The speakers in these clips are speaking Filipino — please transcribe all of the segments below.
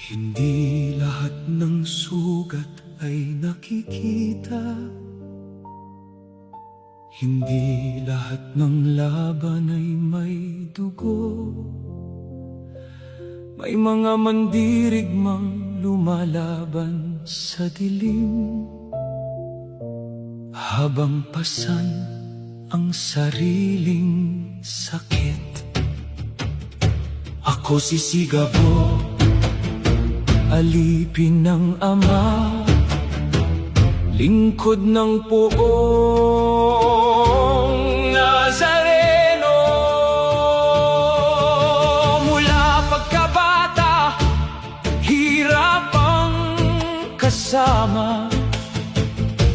Hindi lahat ng sugat ay nakikita. Hindi lahat ng laban ay may dugo. May mga mandirigmang lumalaban sa dilim, habang pasan ang sariling sakit. Ako si Sigabo, alipin ng Ama, lingkod ng Poong Nazareno. Mula pagkabata, hirap ang kasama,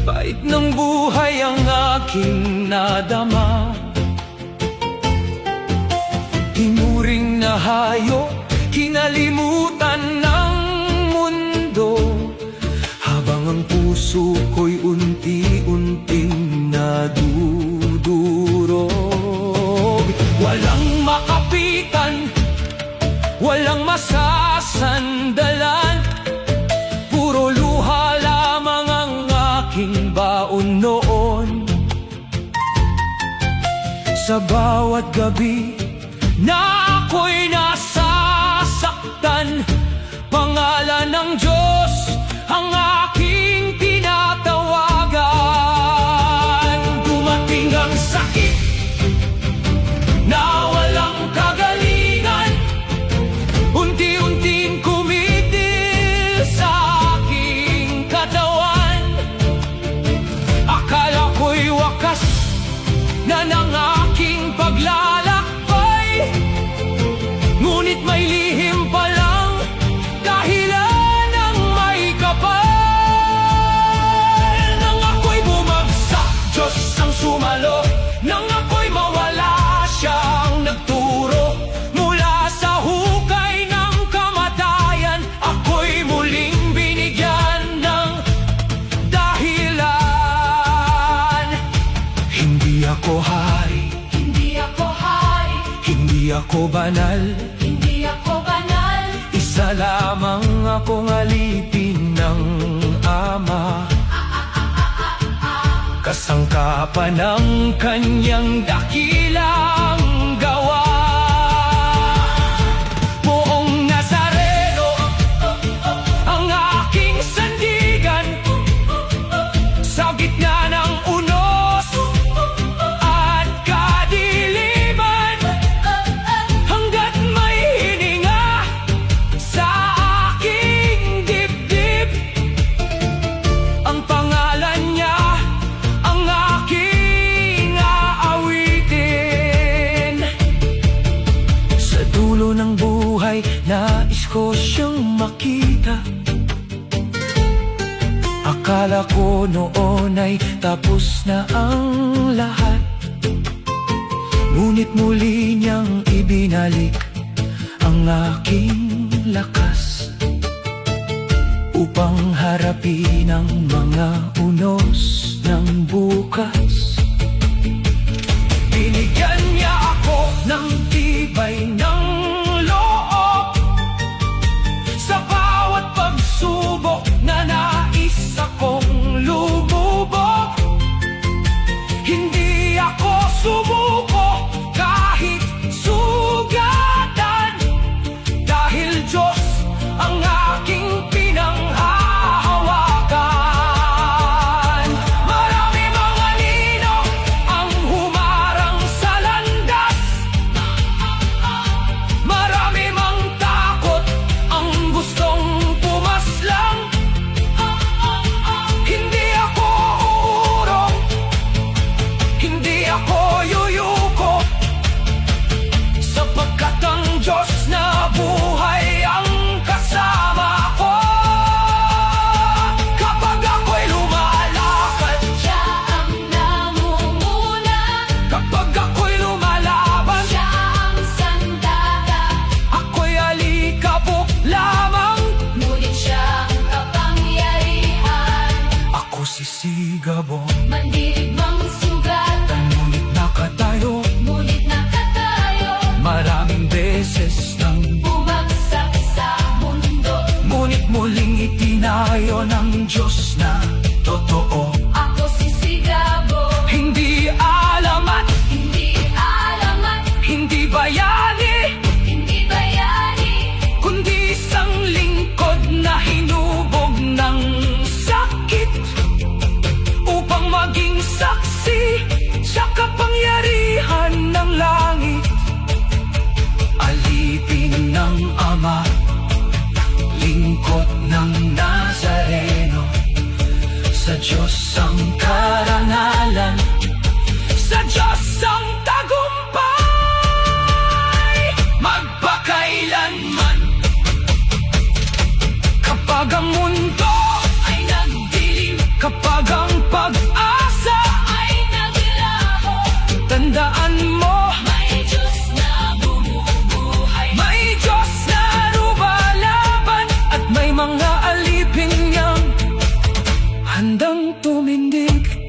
bait ng buhay ang aking nadama. Tinuring na hayop, kinalimutan ng mundo, habang ang puso ko'y unti-unting nadudurog. Walang makapitan, walang masasandalan, puro luha lamang ang aking baon noon. Sa bawat gabi na ako'y nasasaktan, pangalan ng Diyos ang aking tinatawagan. Dumating ang sakit na walang kagalingan, unti-unting kumitil sa aking katawan. Akala ko'y wakas na ng aking paglalakbay, ngunit may lihim palang dahilan ng may kapal. Nang ako'y bumagsak, Diyos ang sumalo. Nang ako'y mawala, siyang nagturo. Mula sa hukay ng kamatayan, ako'y muling binigyan ng dahilan. Hindi ako hari, Hindi ako hari, hindi ako banal, hindi ako banal. isa lamang akong alipin ng Ama, kasangkapan ng kanyang dakilang gawa. Poong Nazareno, ang aking sandigan, sa gitna ng unos at kadiliman. Hanggat may hininga sa aking dibdib, ang pangalan niya ang aking aawitin. Sa dulo ng buhay, nais ko siyang makita. Akala ko noon ay tapos na ang lahat, ngunit muli niyang ibinalik ang aking lakas, upang harapin ang mga unos ng bukas. Binigyan niya ako ng tibay ng loob, sa bawat pagsubok na nais akong lumubog. Hindi ako sumuko kahit sugatan, dahil Diyos ang aking pinanghahawakan. Marami mga ninong ang humarang sa landas, marami mang takot ang gustong pumaslang. Hindi ako uurong, hindi ako yuyuko, sapagkat ang Diyos na buhay ang kasama ko. Kapag ako'y lumalakad, Siya ang namumuna, kapag ako'y lumalaban, siya ang sandata, ako'y alikabok lamang. ngunit siya ang kapangyarihan. Ako si Sigabo, Mandirigmang sugatan, ngunit nakatayo. ngunit nakatayo. Maraming beses nang Bumagsak sa mundo, handang tumindig